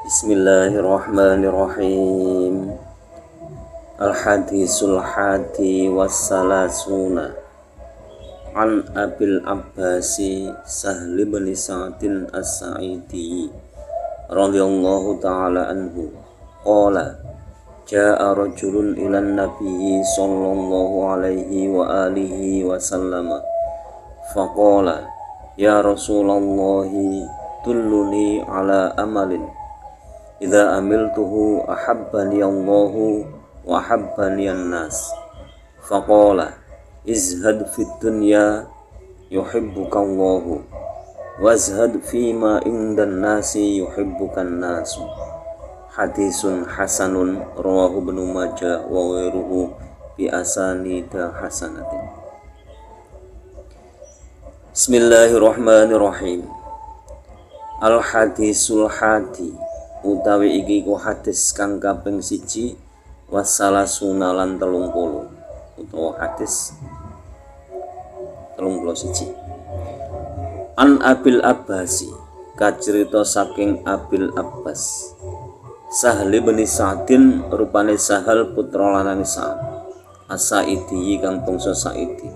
Bismillahirrahmanirrahim. Al-hadisul hadi wassalasuna an Abil Abbasi Sahli bin Sa'din As-Sa'idi radhiyallahu ta'ala anhu qala ja'a rajulun ilan nabiyyi sallallahu alaihi wa alihi wa sallama faqala ya Rasulallahi dulluni ala amalin idza amiltuhu ahabbani Allahu wa ahabbani an-nas faqala izhad fid dunya yuhibbuka Allahu wazhad fima indan nasi yuhibbukan nasu. Hadisun hasanun rawahu Ibnu Majah wa ghairuhu bi asanida hasanatin. Bismillahirrahmanirrahim. Al hadisul hadi utawi iki ku hadis kang kaping 1 wassalasuna lan 30 utawa hadis 31. An Abil Abbasi kacerita saking Abil Abbas Sahli bin Sa'din rupane Sahal putra lanang Sa'd As-Sa'idi kang bangsa Sa'idi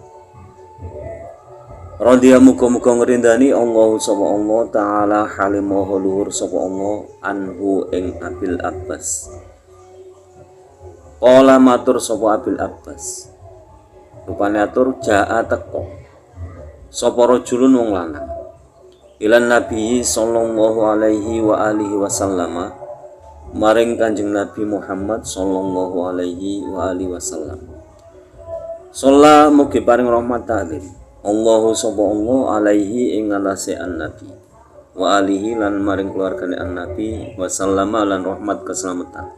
radhiya muga-muga ngrindani Allah sapa Allah taala halimaha luhur sapa Allah anhu ing Abil Abbas. Qala matur sapa Abil Abbas rupane atur jaa teko sapa rajulun wong lanang ilan Nabi sallallahu alaihi wa alihi wasallama maring Kanjeng Nabi Muhammad sallallahu alaihi wa alihi wasallam. Shalla mugi paring rahmat ta'lim Allahu sapa Allah alaihi ing ngalase an-nabi wa alihi lan maring keluargane an-nabi wa sallama lan rahmat keselamatan.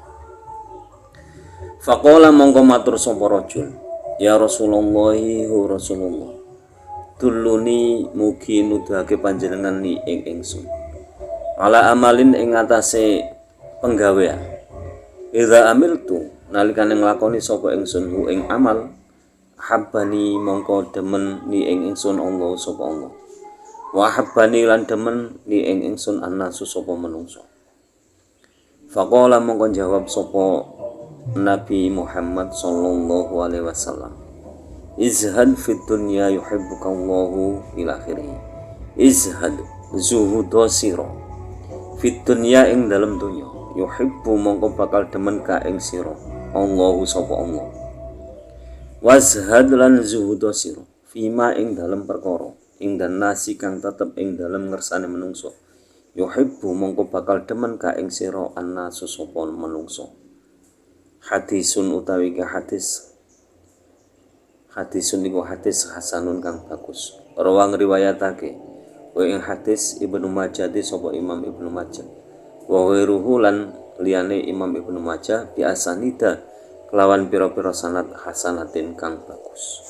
Faqala mongko matur sapa rajul ya Rasulullah hu Rasulullah tuluni mugi nuduhake panjenengan ni ing ingsun ala amalin ing atase penggawean idza amiltu nalikane nglakoni sapa ingsun hu ing amal habbani mongko demen ni ing ingsun Allah sapa Allah wa habbani lan demen ni ing ingsun annasu sapa manungsa. Faqala mongko jawab sapa Nabi Muhammad sallallahu alaihi wasallam izhad fid dunya yuhibbuka Allahu ila akhirih. Izhad zuhudo sira fid dunya ing dalem dunya yuhibbu mongko bakal demen ka ing sira Allahu sapa Allah wazhad lan zuhudo sira fima ing dalem perkara ing dan nasi kang tetep ing dalem ngersane menungso yuhibbu mongko bakal demen ka ing sira annasu sapa menungso. Hadisun utawi ka hadisun iku hadis hasanun kang bagus rawang riwayatake wa ing hadis Ibnu Majah sapa Imam Ibnu Majah wa ghairuhu lan liyane Imam Ibnu Majah bi asanida kelawan pira-pira sanad hasanatin kang bagus.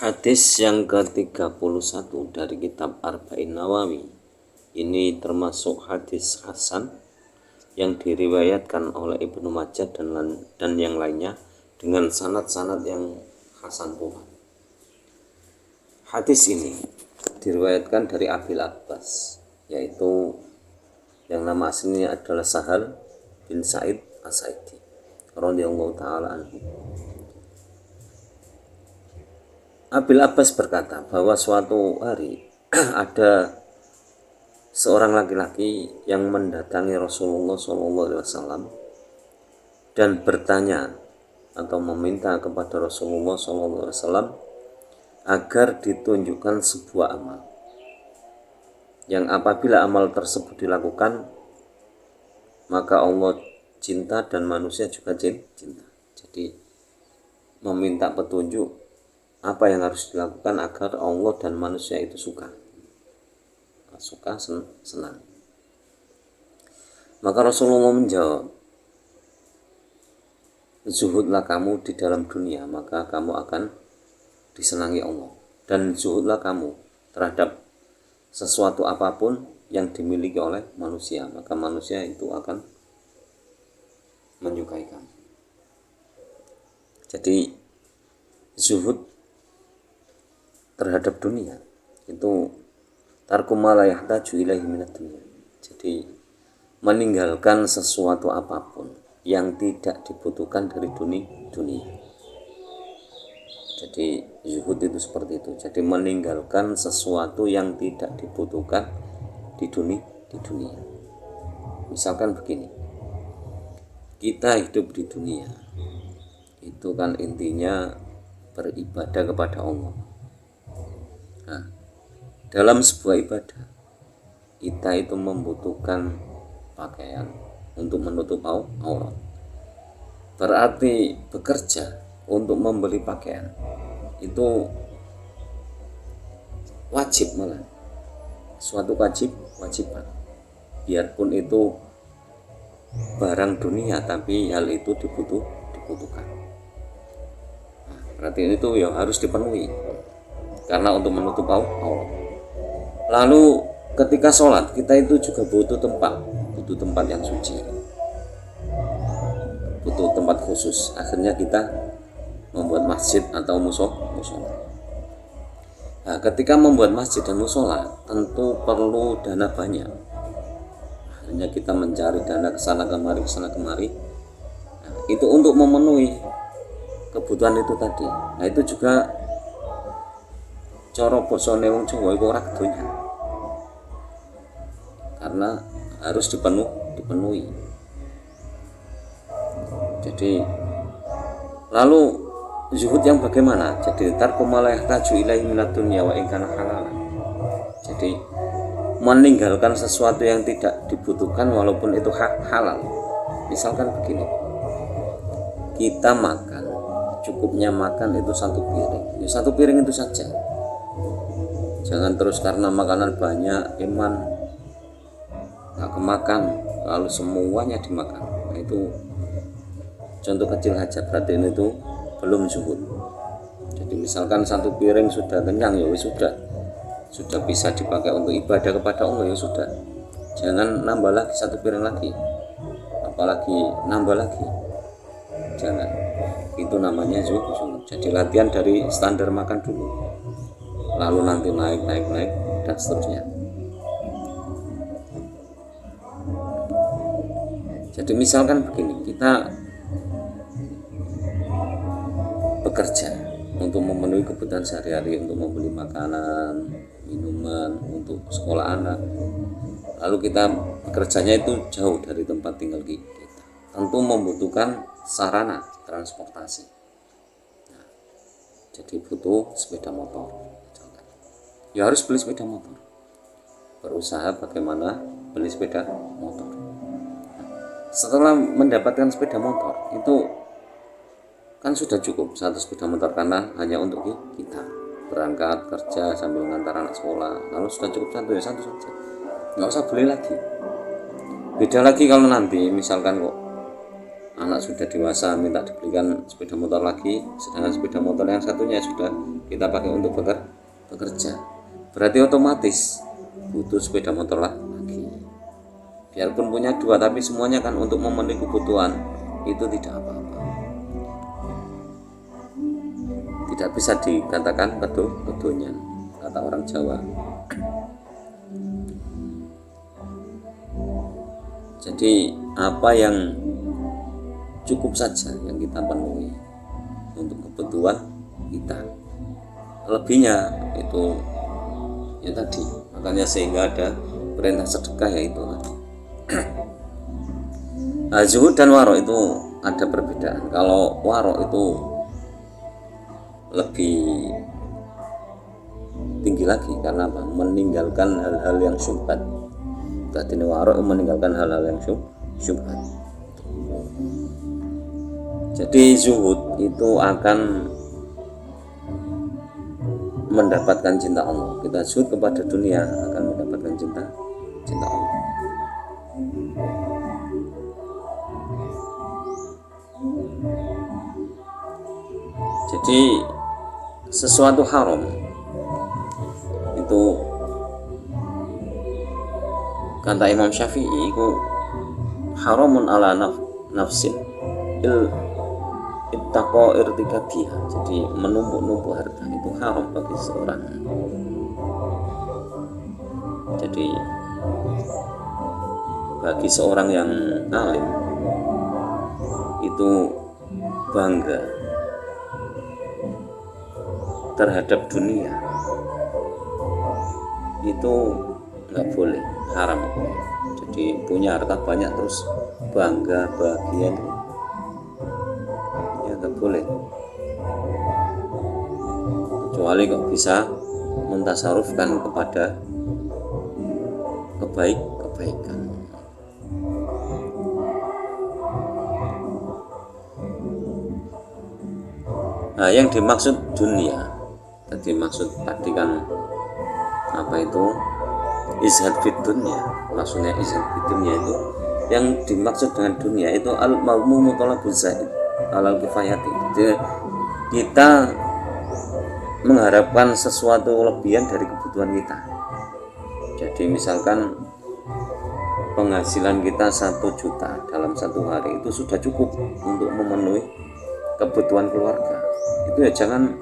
Hadis yang ke-31 dari kitab Arba'in Nawawi ini termasuk hadis hasan yang diriwayatkan oleh Ibnu Majah dan yang lainnya dengan sanad-sanad yang hasan pula. Hadis ini diriwayatkan dari Abil Abbas, yaitu yang nama aslinya adalah Sahal bin Sa'id As-Sa'idi radhiyallahu ta'ala anhu. Abil Abbas berkata bahwa suatu hari ada seorang laki-laki yang mendatangi Rasulullah SAW dan bertanya atau meminta kepada Rasulullah SAW agar ditunjukkan sebuah amal yang apabila amal tersebut dilakukan maka Allah cinta dan manusia juga cinta. Jadi meminta petunjuk apa yang harus dilakukan agar Allah dan manusia itu suka senang. Maka Rasulullah menjawab, zuhudlah kamu di dalam dunia maka kamu akan disenangi Allah, dan zuhudlah kamu terhadap sesuatu apapun yang dimiliki oleh manusia maka manusia itu akan menyukai kamu. Jadi zuhud terhadap dunia itu tarku ma la yahtaju ilaihi minad dunya. Jadi meninggalkan sesuatu apapun yang tidak dibutuhkan dari dunia. Jadi zuhud itu seperti itu. Jadi meninggalkan sesuatu yang tidak dibutuhkan di dunia. Misalkan begini, kita hidup di dunia itu kan intinya beribadah kepada Allah. Nah, dalam sebuah ibadah kita itu membutuhkan pakaian untuk menutup aurat. Berarti bekerja untuk membeli pakaian itu wajib, malah suatu wajiban, biarpun itu barang dunia tapi hal itu dibutuhkan. Nah, berarti itu yang harus dipenuhi karena untuk menutup aurat. Lalu ketika sholat kita itu juga butuh tempat yang suci, butuh tempat khusus. Akhirnya kita membuat masjid atau musola. Nah, ketika membuat masjid dan musola tentu perlu dana banyak. Akhirnya kita mencari dana kesana kemari. Nah, itu untuk memenuhi kebutuhan itu tadi. Nah, itu juga cara bosone wong Jawa iku ora kedonya, karena harus dipenuhi. Jadi lalu zuhud yang bagaimana? Jadi tarku ma la yahtaju ilaihi minad dunya wa in kana halalan. Jadi meninggalkan sesuatu yang tidak dibutuhkan walaupun itu halal. Misalkan begini, kita makan, cukupnya makan itu satu piring. Ya satu piring itu saja. Jangan terus karena makanan banyak iman nggak kemakan lalu semuanya dimakan. Nah, itu contoh kecil saja, berarti itu belum zuhud. Jadi misalkan satu piring sudah kenyang, ya sudah bisa dipakai untuk ibadah kepada Allah, ya sudah. Jangan nambah lagi satu piring lagi, apalagi nambah lagi, jangan. Itu namanya zuhud. Jadi latihan dari standar makan dulu, lalu nanti naik dan seterusnya. Jadi misalkan begini, kita bekerja untuk memenuhi kebutuhan sehari-hari, untuk membeli makanan, minuman, untuk sekolah anak. Lalu kita bekerjanya itu jauh dari tempat tinggal kita. Tentu membutuhkan sarana transportasi. Nah, jadi butuh sepeda motor. Ya harus beli sepeda motor. Berusaha bagaimana beli sepeda motor. Nah, setelah mendapatkan sepeda motor itu kan sudah cukup satu sepeda motor, karena hanya untuk kita berangkat kerja sambil mengantar anak sekolah. Lalu sudah cukup satu saja, nggak usah beli lagi. Beda lagi kalau nanti misalkan kok anak sudah dewasa minta dibelikan sepeda motor lagi, sedangkan sepeda motor yang satunya sudah kita pakai untuk bekerja, berarti otomatis butuh sepeda motor lagi. Biarpun punya dua, tapi semuanya kan untuk memenuhi kebutuhan, itu tidak apa-apa. Tidak bisa dikatakan kedonyan, kata orang Jawa. Jadi apa yang cukup saja yang kita penuhi untuk kebutuhan kita. Lebihnya itu ya tadi, makanya sehingga ada perintah sedekah, yaitu tadi. Nah, zuhud dan waro itu ada perbedaan. Kalau waro itu lebih tinggi lagi, karena apa? Meninggalkan hal-hal yang syubhat. Berarti waro meninggalkan hal-hal yang syubhat. Jadi zuhud itu akan mendapatkan cinta Allah. Kita zuhud kepada dunia akan mendapatkan cinta Allah. Jadi sesuatu haram itu kata Imam Syafi'i itu haramun ala nafsin ittaqa irtikabiha. Jadi menumpuk-numpuk harta itu haram bagi seorang. Jadi bagi seorang yang alim itu bangga terhadap dunia, itu nggak boleh, haram. Jadi punya harta banyak terus bangga bahagia, ya nggak boleh, kecuali kok bisa mentasarufkan kepada kebaikan. Nah, yang dimaksud dunia tadi, tadi kan apa itu izhad fid dunya, maksudnya izhad fid dunya itu yang dimaksud dengan dunia itu al-mawmu mutalabul zaid alal kifayati. Jadi kita mengharapkan sesuatu lebihan dari kebutuhan kita. Jadi misalkan penghasilan kita 1 juta dalam 1 hari itu sudah cukup untuk memenuhi kebutuhan keluarga. Itu ya jangan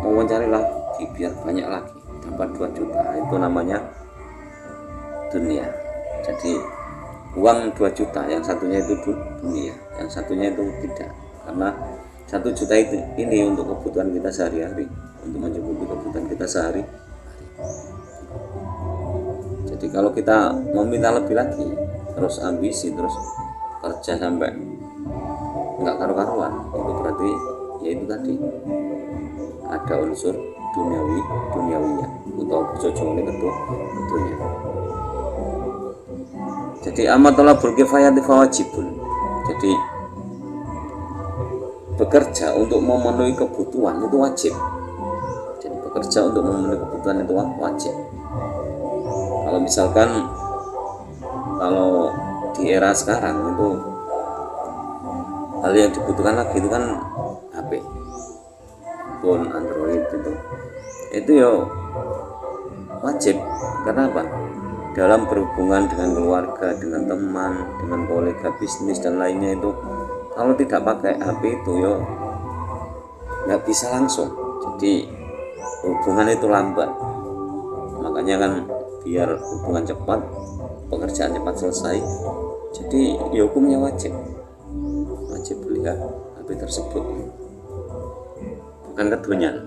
mau mencari lagi biar banyak lagi dapat 2 juta, itu namanya dunia. Jadi uang 2 juta, yang satunya itu dunia, yang satunya itu tidak, karena 1 juta itu ini untuk kebutuhan kita sehari-hari, untuk mencukupi kebutuhan kita sehari. Jadi kalau kita meminta lebih lagi, terus ambisi, terus kerja sampai nggak karu-karuan, itu berarti ya itu tadi ada unsur duniawiyah atau bojone kedunya. Jadi amatulabul kifayati fawajibun. Jadi bekerja untuk memenuhi kebutuhan itu wajib. Jadi bekerja untuk memenuhi kebutuhan itu wajib. Kalau misalkan kalau di era sekarang itu hal yang dibutuhkan lagi itu kan HP, phone Android, itu ya wajib. Karena apa? Dalam berhubungan dengan keluarga, dengan teman, dengan kolega bisnis dan lainnya, itu kalau tidak pakai HP itu ya nggak bisa langsung, jadi hubungan itu lambat. Makanya kan biar hubungan cepat, pekerjaan cepat selesai, jadi ya hukumnya wajib beli HP tersebut, bukan keduanya.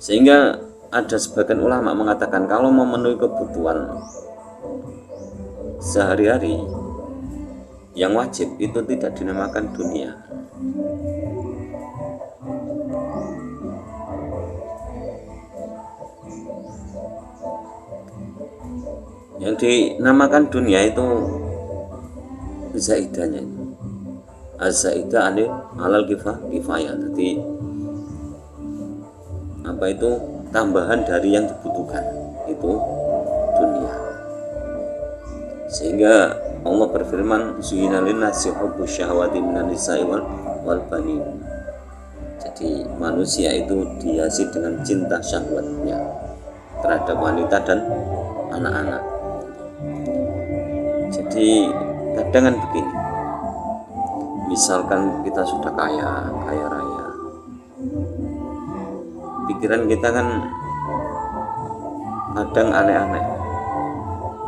Sehingga ada sebagian ulama mengatakan kalau memenuhi kebutuhan sehari-hari yang wajib itu tidak dinamakan dunia. Yang dinamakan dunia itu zaidahnya, az-zaidah alal kifayah. Jadi apa itu tambahan dari yang dibutuhkan, itu dunia. Sehingga Allah berfirman, zuyina linnasi hubbus syahwati minan nisa'i wal banin. Jadi manusia itu dihiasi dengan cinta syahwatnya terhadap wanita dan anak-anak. Jadi kadang kan begini, misalkan kita sudah kaya raya, pikiran kita kan kadang aneh-aneh.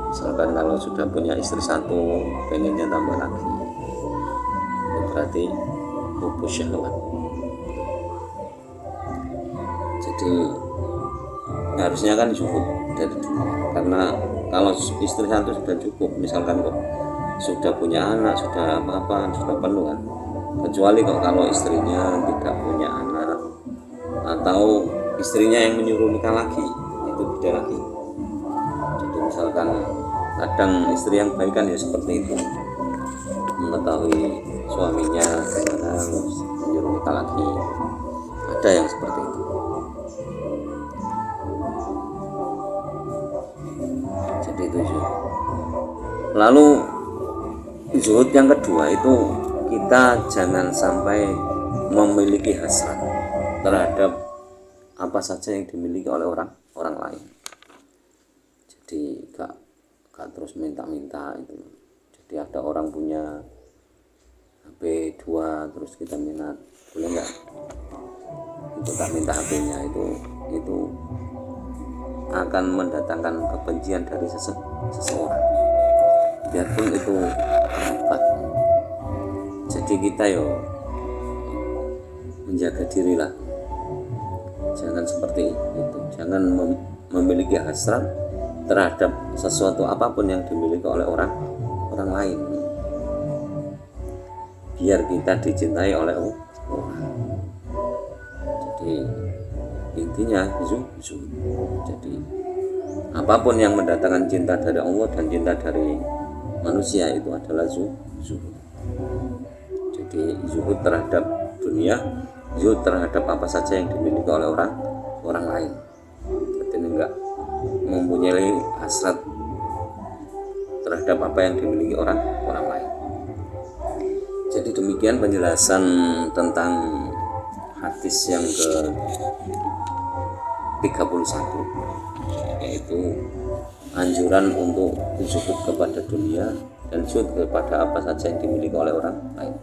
Misalkan kalau sudah punya istri 1, pengennya tambah lagi, itu berarti hubbus syahwat. Jadi harusnya kan cukup dari dunia, karena kalau istri 1 sudah cukup, misalkan kok sudah punya anak, sudah apa-apa, sudah penuh kan. Kecuali kok kalau istrinya tidak punya anak atau istrinya yang menyuruh nikah lagi, itu beda lagi. Jadi misalkan kadang istri yang baik kan ya seperti itu, mengetahui suaminya gimana menyuruh nikah lagi, ada yang seperti itu. Jadi itu zuhud. Lalu zuhud yang kedua itu kita jangan sampai memiliki hasrat terhadap apa saja yang dimiliki oleh orang lain. Jadi gak terus minta-minta itu. Jadi ada orang punya HP 2 terus kita minat, boleh nggak? Itu gak minta HP-nya, itu akan mendatangkan kebencian dari seseorang, biarpun itu kerabat. Jadi kita menjaga dirilah, jangan seperti itu, jangan memiliki hasrat terhadap sesuatu apapun yang dimiliki oleh orang lain, biar kita dicintai oleh orang. Jadi intinya zuhud. Jadi apapun yang mendatangkan cinta dari Allah dan cinta dari manusia itu adalah zuhud. Jadi zuhud terhadap dunia, zuhud terhadap apa saja yang dimiliki oleh orang lain. Jadi enggak mempunyai hasrat terhadap apa yang dimiliki orang lain. Jadi demikian penjelasan tentang hadis yang ke-31, yaitu anjuran untuk zuhud kepada dunia dan zuhud kepada apa saja yang dimiliki oleh orang lain.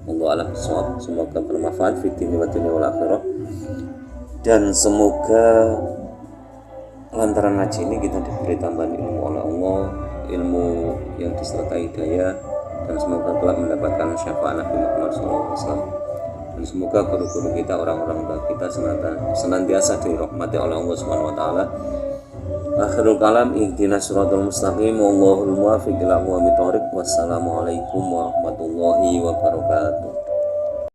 Allah alam bisawab. Semoga bermanfaat fi dini wa dunya wal akhirah, dan semoga lantaran ngaji ini kita diberi tambahan ilmu oleh Allah, ilmu yang disertai hidayah, dan semoga kelak mendapatkan syafaat Nabi Muhammad SAW. Dan semoga guru-guru kita, orang-orang tua kita senantiasa dirahmati oleh Allah Subhanahu wa taala. Akhirul kalam, ihdinas siratal mustaqim, wallahul muwaffiq ila aqwamit thoriq. Wassalamualaikum warahmatullahi wabarakatuh.